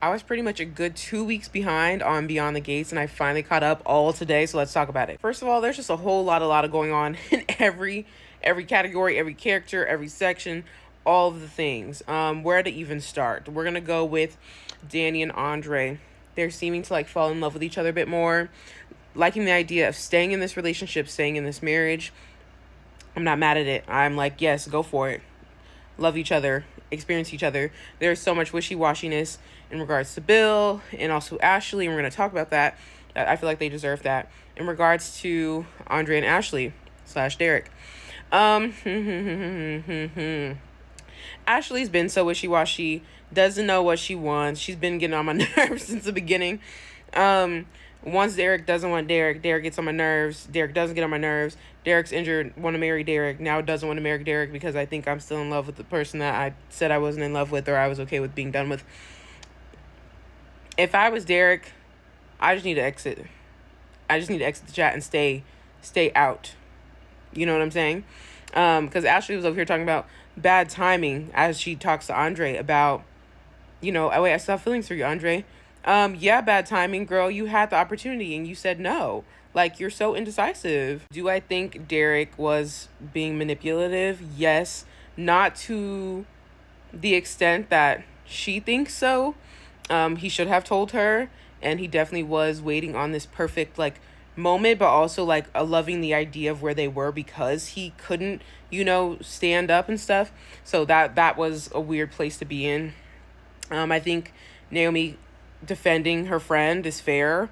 I was pretty much a good 2 weeks behind on Beyond the Gates, and I finally caught up all today. So let's talk about it. First of all, there's just a lot of going on in every category, every character, every section, all of the things. Where to even start? We're gonna go with Danny and Andre. They're seeming to like fall in love with each other a bit more, liking the idea of staying in this relationship, staying in this marriage. I'm not mad at it. I'm like, yes, go for it. Love each other, experience each other. There's so much wishy-washiness in regards to Bill and also Ashley, and we're going to talk about that. I feel like they deserve that. In regards to Andre and Ashley / Derek. Ashley's been so wishy-washy, doesn't know what she wants. She's been getting on my nerves since the beginning. Once Derek doesn't want Derek, Derek gets on my nerves. Derek doesn't get on my nerves. Derek's injured, want to marry Derek. Now doesn't want to marry Derek because I think I'm still in love with the person that I said I wasn't in love with or I was okay with being done with. If I was Derek, I just need to exit. I just need to exit the chat and stay out. You know what I'm saying? Because Ashley was over here talking about bad timing as she talks to Andre about, oh wait, I still have feelings for you, Andre. Yeah, bad timing, girl. You had the opportunity and you said no. Like, you're so indecisive. Do I think Derek was being manipulative? Yes. Not to the extent that she thinks so. He should have told her, and he definitely was waiting on this perfect, like, moment, but also, like, loving the idea of where they were because he couldn't, stand up and stuff. So that was a weird place to be in. I think Naomi defending her friend is fair.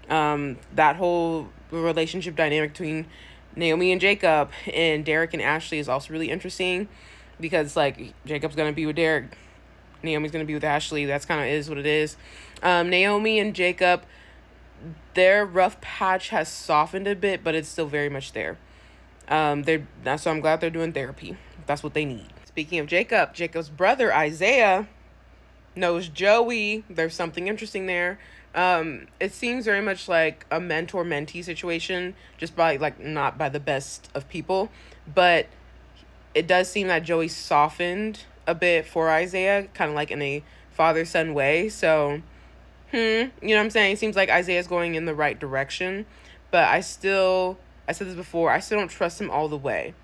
That whole relationship dynamic between Naomi and Jacob and Derek and Ashley is also really interesting because, like, Jacob's gonna be with Derek, Naomi's gonna be with Ashley. That's kind of is what it is. Naomi and Jacob, their rough patch has softened a bit, but it's still very much there. So I'm glad they're doing therapy. That's what they need. Speaking of Jacob's brother Isaiah knows Joey. There's something interesting there. It seems very much like a mentor-mentee situation, just by, like, not by the best of people, but it does seem that Joey softened a bit for Isaiah, kind of like in a father-son way. So, you know what I'm saying? It seems like Isaiah's going in the right direction, but I said this before, I still don't trust him all the way.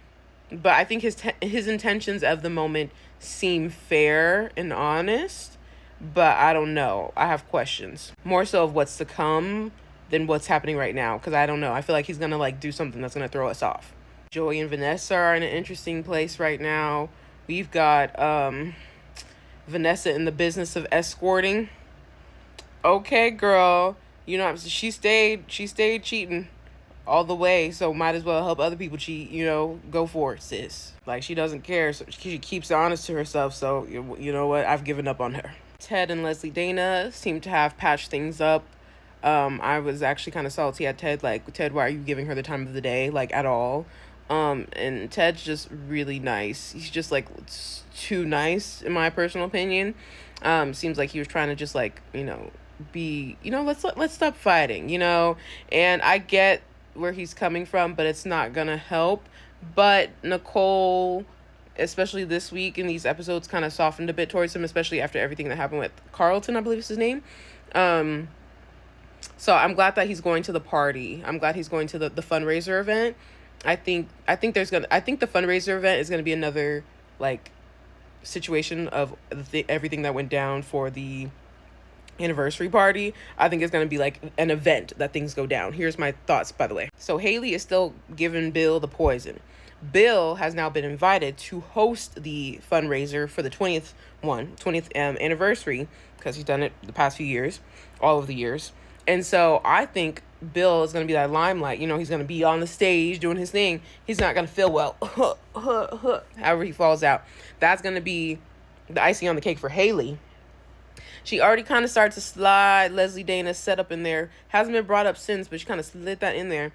But I think his intentions of the moment seem fair and honest. But I don't know. I have questions. More so of what's to come than what's happening right now. Because I don't know. I feel like he's going to, like, do something that's going to throw us off. Joey and Vanessa are in an interesting place right now. We've got Vanessa in the business of escorting. Okay, girl. She stayed cheating all the way. So might as well help other people cheat. Go for it, sis. Like, she doesn't care. So she keeps it honest to herself. So, you know what? I've given up on her. Ted and Leslie Dana seem to have patched things up. I was actually kind of salty at Ted. Like, Ted, why are you giving her the time of the day? Like, at all. And Ted's just really nice. He's just, like, too nice, in my personal opinion. Seems like he was trying to just, like, be, let's stop fighting, And I get where he's coming from, but it's not gonna help. But Nicole, especially this week in these episodes, kind of softened a bit towards him, especially after everything that happened with Carlton, I believe is his name. So I'm glad that he's going to the party. I'm glad he's going to the fundraiser event. I think the fundraiser event is going to be another, like, situation of everything that went down for the anniversary party. I think it's going to be like an event that things go down. Here's my thoughts, by the way. So Haley is still giving Bill the poison. Bill has now been invited to host the fundraiser for the 20th anniversary, because he's done it the past few years, all of the years. And so I think Bill is going to be that limelight. He's going to be on the stage doing his thing. He's not going to feel well. However he falls out. That's going to be the icing on the cake for Haley. She already kind of started to slide Leslie Dana's setup in there. Hasn't been brought up since, but she kind of slid that in there.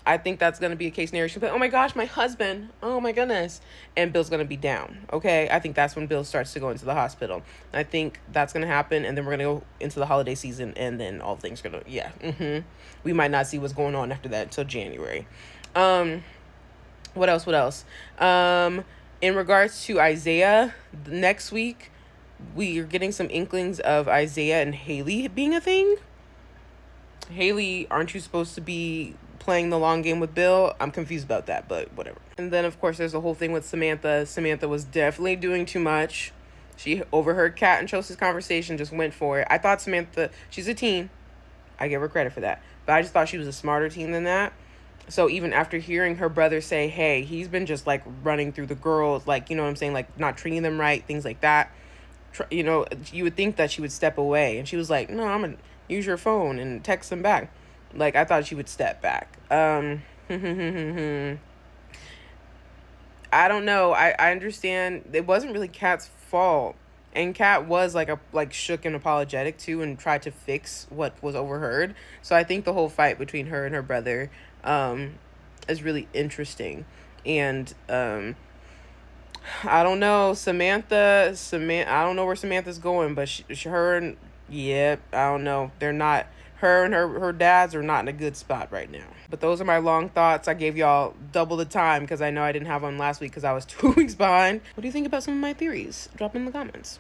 I think that's going to be a case scenario. She'll be like, oh my gosh, my husband. Oh my goodness. And Bill's going to be down. Okay. I think that's when Bill starts to go into the hospital. I think that's going to happen. And then we're going to go into the holiday season. And then all things are going to, we might not see what's going on after that until January. What else? In regards to Isaiah, next week, we are getting some inklings of Isaiah and Haley being a thing. Haley, aren't you supposed to be playing the long game with Bill? I'm confused about that, but whatever. And then, of course, there's the whole thing with Samantha. Samantha was definitely doing too much. She overheard Kat and Chelsea's conversation, just went for it. I thought Samantha, she's a teen. I give her credit for that. But I just thought she was a smarter teen than that. So even after hearing her brother say, hey, he's been just like running through the girls, like, you know what I'm saying? Like not treating them right, things like that. You know, you would think that she would step away. And she was like, no, I'm going to use your phone and text them back. Like, I thought she would step back. I don't know. I understand it wasn't really Kat's fault. And Kat was like shook and apologetic too and tried to fix what was overheard. So I think the whole fight between her and her brother is really interesting. And I don't know, Samantha, I don't know where Samantha's going, but her and, yeah, I don't know. They're not, her and her dads are not in a good spot right now. But those are my long thoughts. I gave y'all double the time because I know I didn't have one last week because I was 2 weeks behind. What do you think about some of my theories? Drop in the comments.